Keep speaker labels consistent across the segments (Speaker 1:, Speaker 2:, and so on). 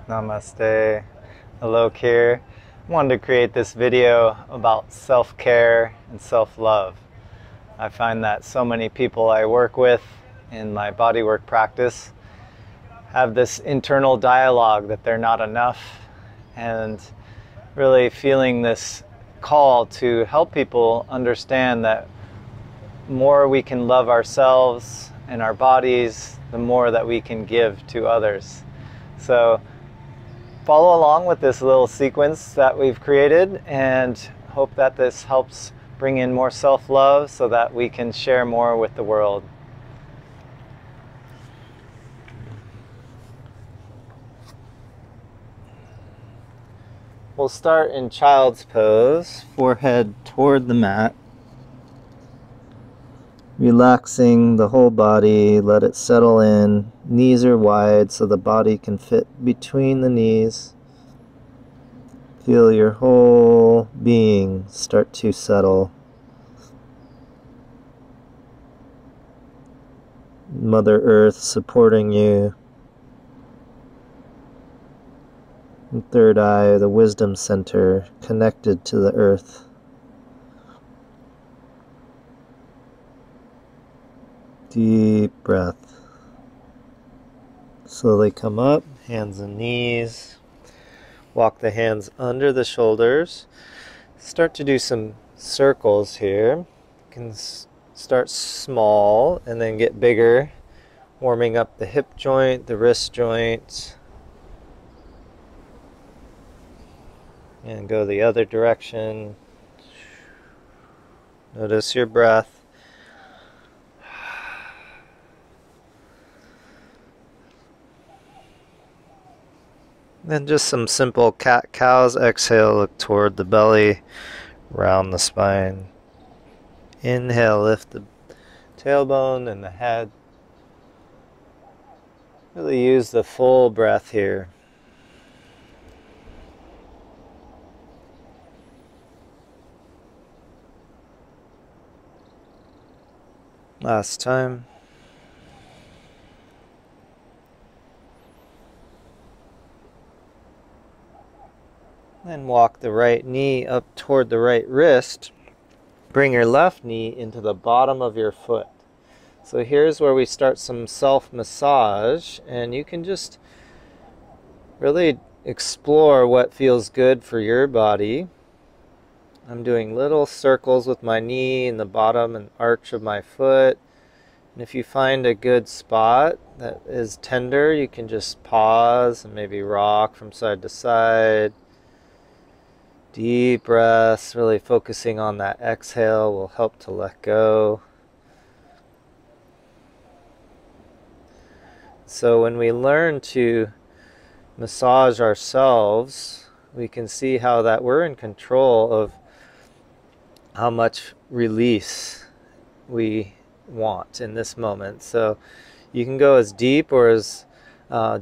Speaker 1: Namaste. Alok here. I wanted to create this video about self-care and self-love. I find that so many people I work with in my bodywork practice have this internal dialogue that they're not enough, and really feeling this call to help people understand that more we can love ourselves and our bodies, the more that we can give to others. So follow along with this little sequence that we've created and hope that this helps bring in more self-love so that we can share more with the world. We'll start in child's pose, forehead toward the mat. Relaxing the whole body, let it settle in. Knees are wide so the body can fit between the knees. Feel your whole being start to settle. Mother Earth supporting you. And third eye, the wisdom center, connected to the earth. Deep breath. Slowly come up, hands and knees. Walk the hands under the shoulders. Start to do some circles here. You can start small and then get bigger, warming up the hip joint, the wrist joint. And go the other direction. Notice your breath. Then just some simple cat-cows. Exhale, look toward the belly, round the spine. Inhale, lift the tailbone and the head. Really use the full breath here. Last time. Then walk the right knee up toward the right wrist. Bring your left knee into the bottom of your foot. So here's where we start some self-massage, and you can just really explore what feels good for your body. I'm doing little circles with my knee in the bottom and arch of my foot. And if you find a good spot that is tender, you can just pause and maybe rock from side to side. Deep breaths, really focusing on that exhale will help to let go. So when we learn to massage ourselves, we can see how that we're in control of how much release we want in this moment. So you can go as deep or as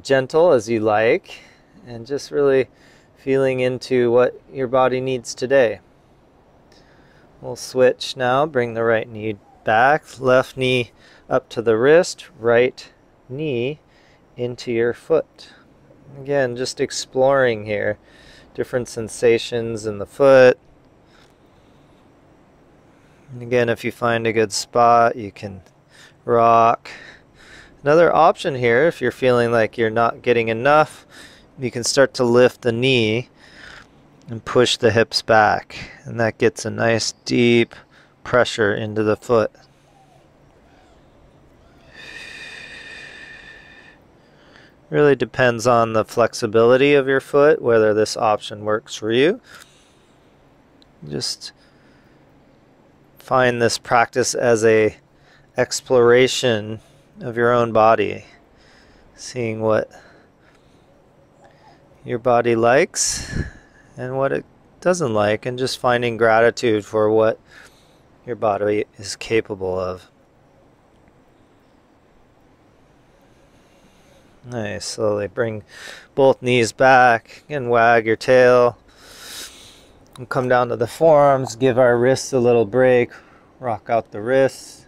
Speaker 1: gentle as you like, and just really feeling into what your body needs today. We'll switch now. Bring the right knee back, left knee up to the wrist, right knee into your foot. Again, just exploring here different sensations in the foot. And again, if you find a good spot, you can rock. Another option here, if you're feeling like you're not getting enough, you can start to lift the knee and push the hips back, and that gets a nice deep pressure into the foot. Really depends on the flexibility of your foot, whether this option works for you. Just find this practice as a exploration of your own body, seeing what your body likes and what it doesn't like, and just finding gratitude for what your body is capable of. Nice. Slowly bring both knees back and wag your tail. And come down to the forearms, give our wrists a little break, rock out the wrists.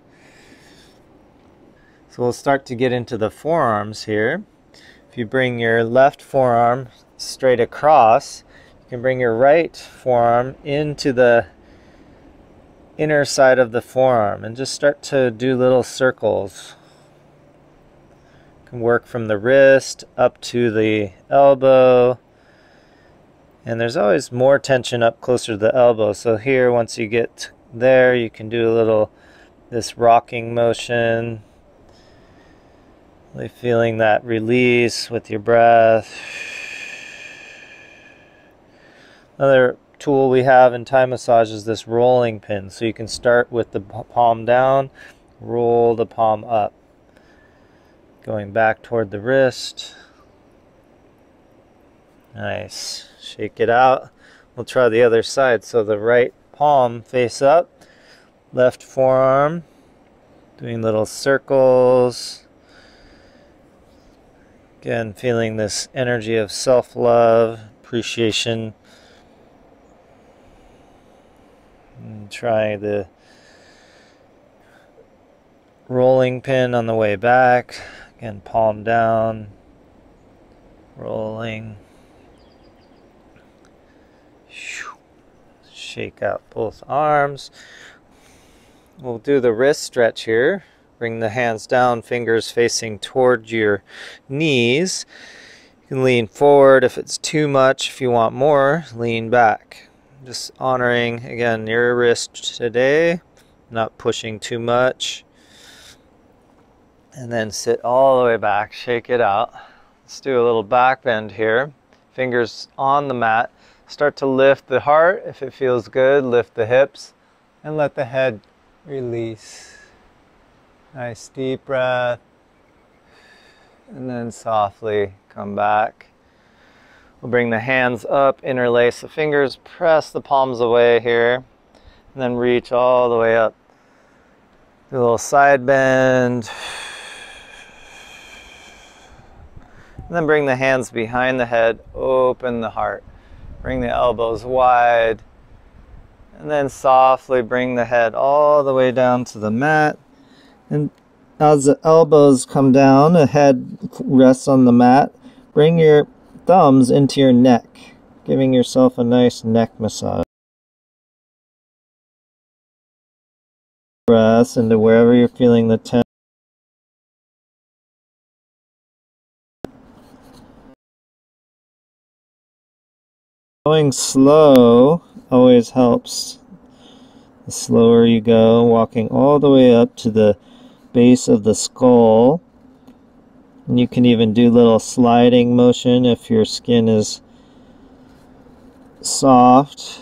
Speaker 1: So we'll start to get into the forearms here. If you bring your left forearm straight across, you can bring your right forearm into the inner side of the forearm and just start to do little circles. You can work from the wrist up to the elbow. And there's always more tension up closer to the elbow. So here, once you get there, you can do a little, this rocking motion. Really feeling that release with your breath. Another tool we have in Thai massage is this rolling pin. So you can start with the palm down, roll the palm up. Going back toward the wrist. Nice. Shake it out. We'll try the other side. So the right palm face up, left forearm, doing little circles. Again, feeling this energy of self-love, appreciation. And try the rolling pin on the way back. Again, palm down, rolling. Shake out both arms. We'll do the wrist stretch here. Bring the hands down, fingers facing toward your knees. You can lean forward if it's too much. If you want more, lean back. Just honoring, again, your wrist today, not pushing too much. And then sit all the way back, shake it out. Let's do a little back bend here. Fingers on the mat. Start to lift the heart. If it feels good, lift the hips and let the head release. Nice deep breath. And then softly come back. We'll bring the hands up, interlace the fingers, press the palms away here, and then reach all the way up. Do a little side bend. And then bring the hands behind the head, open the heart. Bring the elbows wide. And then softly bring the head all the way down to the mat. And as the elbows come down, the head rests on the mat. Bring your thumbs into your neck, giving yourself a nice neck massage. Breath into wherever you're feeling the tension. Going slow always helps. The slower you go, walking all the way up to the base of the skull. And you can even do little sliding motion if your skin is soft.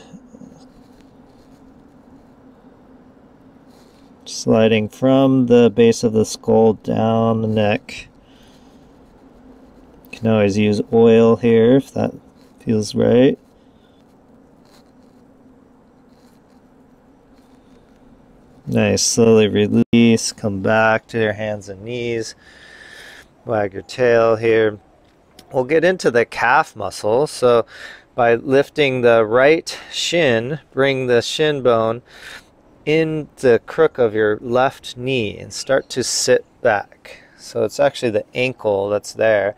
Speaker 1: Sliding from the base of the skull down the neck. You can always use oil here if that feels right. Nice, slowly release, come back to your hands and knees. Wag your tail here. We'll get into the calf muscle. So by lifting the right shin, bring the shin bone in the crook of your left knee and start to sit back. So it's actually the ankle that's there.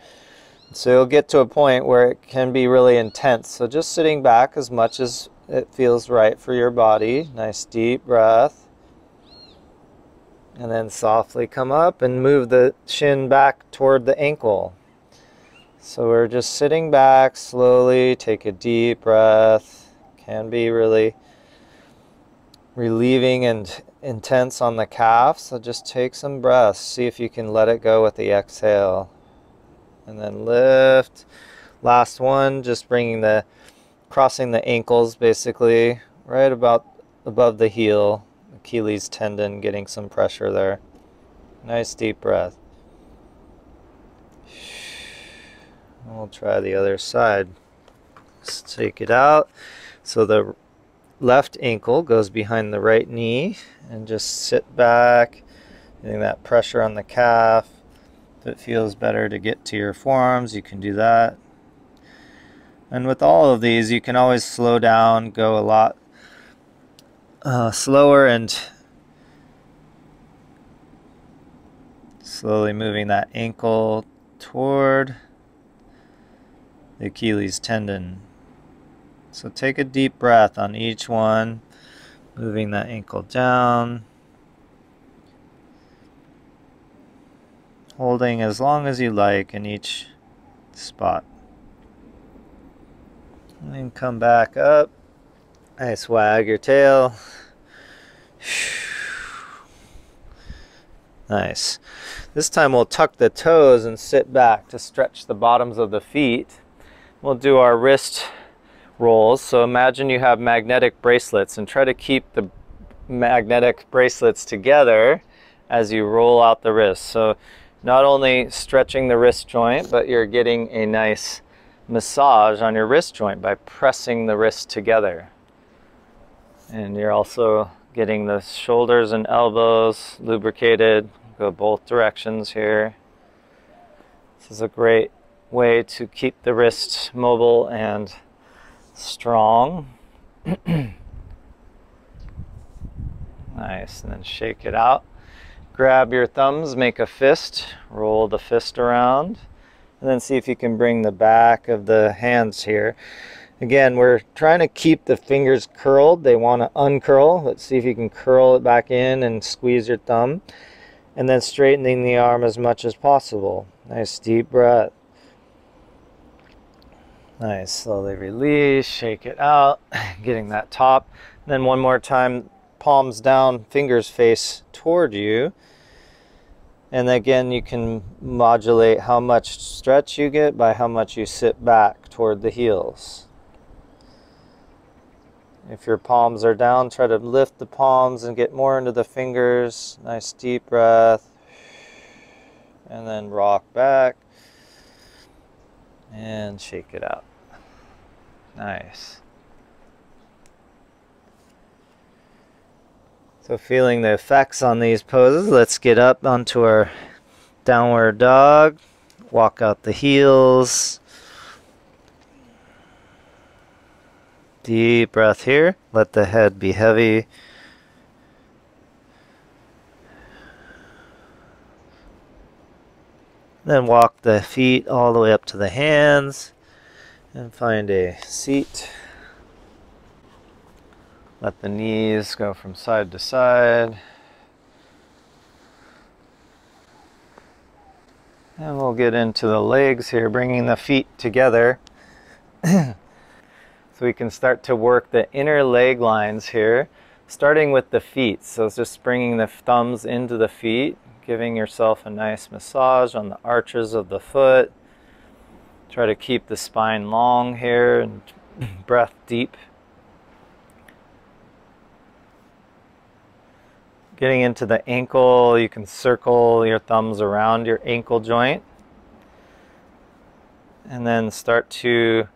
Speaker 1: So you'll get to a point where it can be really intense. So just sitting back as much as it feels right for your body. Nice deep breath. And then softly come up and move the shin back toward the ankle. So we're just sitting back slowly. Take a deep breath. Can be really relieving and intense on the calf. So just take some breaths. See if you can let it go with the exhale. And then lift. Last one, just crossing the ankles basically right about above the heel. Achilles tendon, getting some pressure there. Nice deep breath. We'll try the other side. Let's take it out. So the left ankle goes behind the right knee and just sit back, getting that pressure on the calf. If it feels better to get to your forearms, you can do that. And with all of these, you can always slow down, go a lot slower, and slowly moving that ankle toward the Achilles tendon. So take a deep breath on each one, moving that ankle down, holding as long as you like in each spot. And then come back up. Nice, wag your tail. Nice. This time we'll tuck the toes and sit back to stretch the bottoms of the feet. We'll do our wrist rolls. So imagine you have magnetic bracelets and try to keep the magnetic bracelets together as you roll out the wrist. So not only stretching the wrist joint, but you're getting a nice massage on your wrist joint by pressing the wrist together. And you're also getting the shoulders and elbows lubricated. Go both directions here. This is a great way to keep the wrist mobile and strong. Nice, and then shake it out. Grab your thumbs, make a fist, roll the fist around, and then see if you can bring the back of the hands here. Again, we're trying to keep the fingers curled. They want to uncurl. Let's see if you can curl it back in and squeeze your thumb. And then straightening the arm as much as possible. Nice deep breath. Nice, slowly release, shake it out, getting that top. And then one more time, palms down, fingers face toward you. And again, you can modulate how much stretch you get by how much you sit back toward the heels. If your palms are down, try to lift the palms and get more into the fingers. Nice deep breath. And then rock back. And shake it out. Nice. So feeling the effects on these poses, let's get up onto our downward dog. Walk out the heels. Deep breath here. Let the head be heavy. Then walk the feet all the way up to the hands and find a seat. Let the knees go from side to side. And we'll get into the legs here, bringing the feet together. So we can start to work the inner leg lines here, starting with the feet. So it's just bringing the thumbs into the feet, giving yourself a nice massage on the arches of the foot. Try to keep the spine long here and breath deep. Getting into the ankle, you can circle your thumbs around your ankle joint. And then start to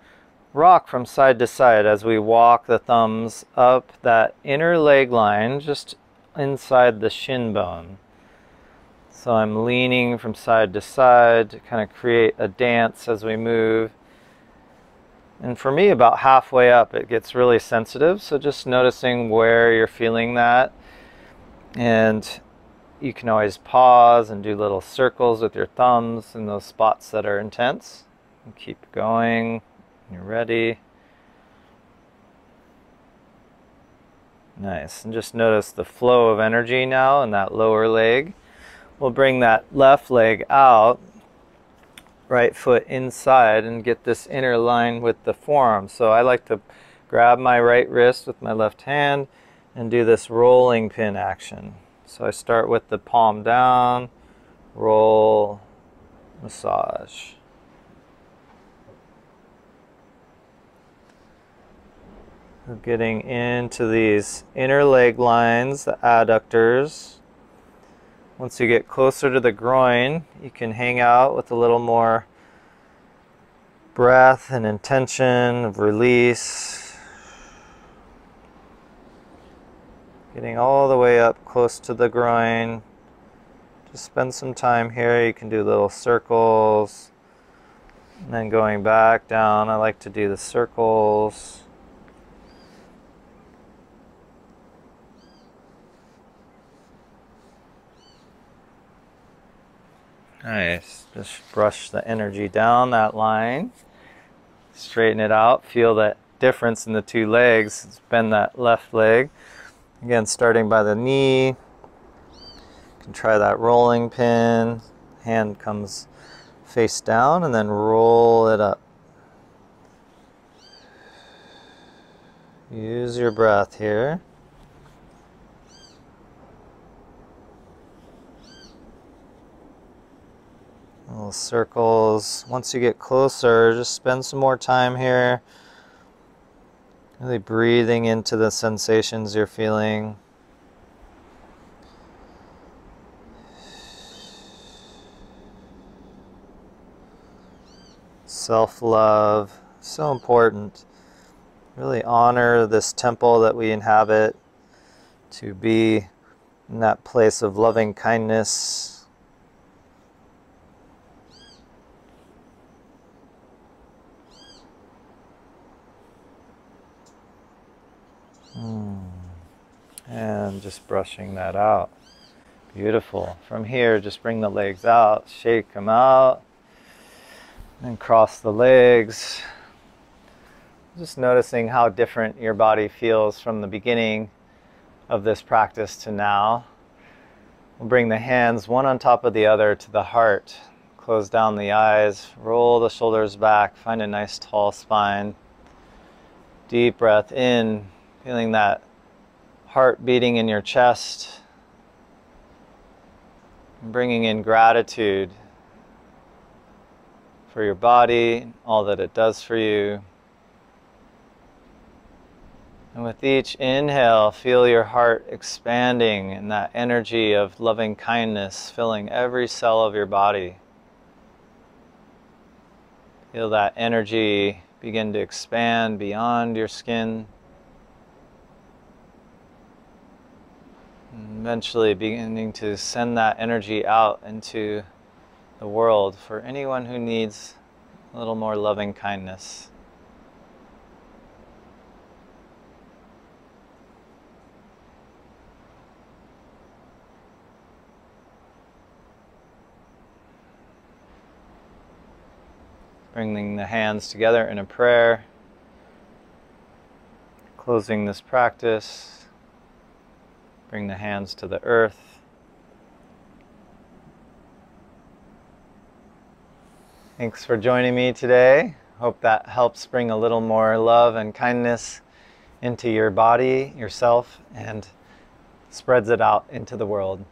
Speaker 1: rock from side to side as we walk the thumbs up that inner leg line just inside the shin bone. So I'm leaning from side to side to kind of create a dance as we move. And for me, about halfway up, it gets really sensitive. So just noticing where you're feeling that. And you can always pause and do little circles with your thumbs in those spots that are intense. And keep going. You're ready. Nice. And just notice the flow of energy now in that lower leg. We'll bring that left leg out, right foot inside, and get this inner line with the forearm. So I like to grab my right wrist with my left hand and do this rolling pin action. So I start with the palm down, roll, massage. We're getting into these inner leg lines, the adductors. Once you get closer to the groin, you can hang out with a little more breath and intention of release. Getting all the way up close to the groin. Just spend some time here. You can do little circles. And then going back down, I like to do the circles. Nice. Just brush the energy down that line. Straighten it out. Feel that difference in the two legs. Let's bend that left leg. Again, starting by the knee. You can try that rolling pin. Hand comes face down and then roll it up. Use your breath here. Little circles. Once you get closer, just spend some more time here. Really breathing into the sensations you're feeling. Self-love, so important. Really honor this temple that we inhabit, to be in that place of loving kindness. And just brushing that out. Beautiful. From here, just bring the legs out, shake them out, and cross the legs. Just noticing how different your body feels from the beginning of this practice to now. We'll bring the hands one on top of the other to the heart. Close down the eyes, roll the shoulders back, find a nice tall spine. Deep breath in, feeling that heart beating in your chest. Bringing in gratitude for your body, all that it does for you. And with each inhale, feel your heart expanding and that energy of loving kindness filling every cell of your body. Feel that energy begin to expand beyond your skin. And eventually beginning to send that energy out into the world for anyone who needs a little more loving kindness. Bringing the hands together in a prayer, closing this practice. Bring the hands to the earth. Thanks for joining me today. Hope that helps bring a little more love and kindness into your body, yourself, and spreads it out into the world.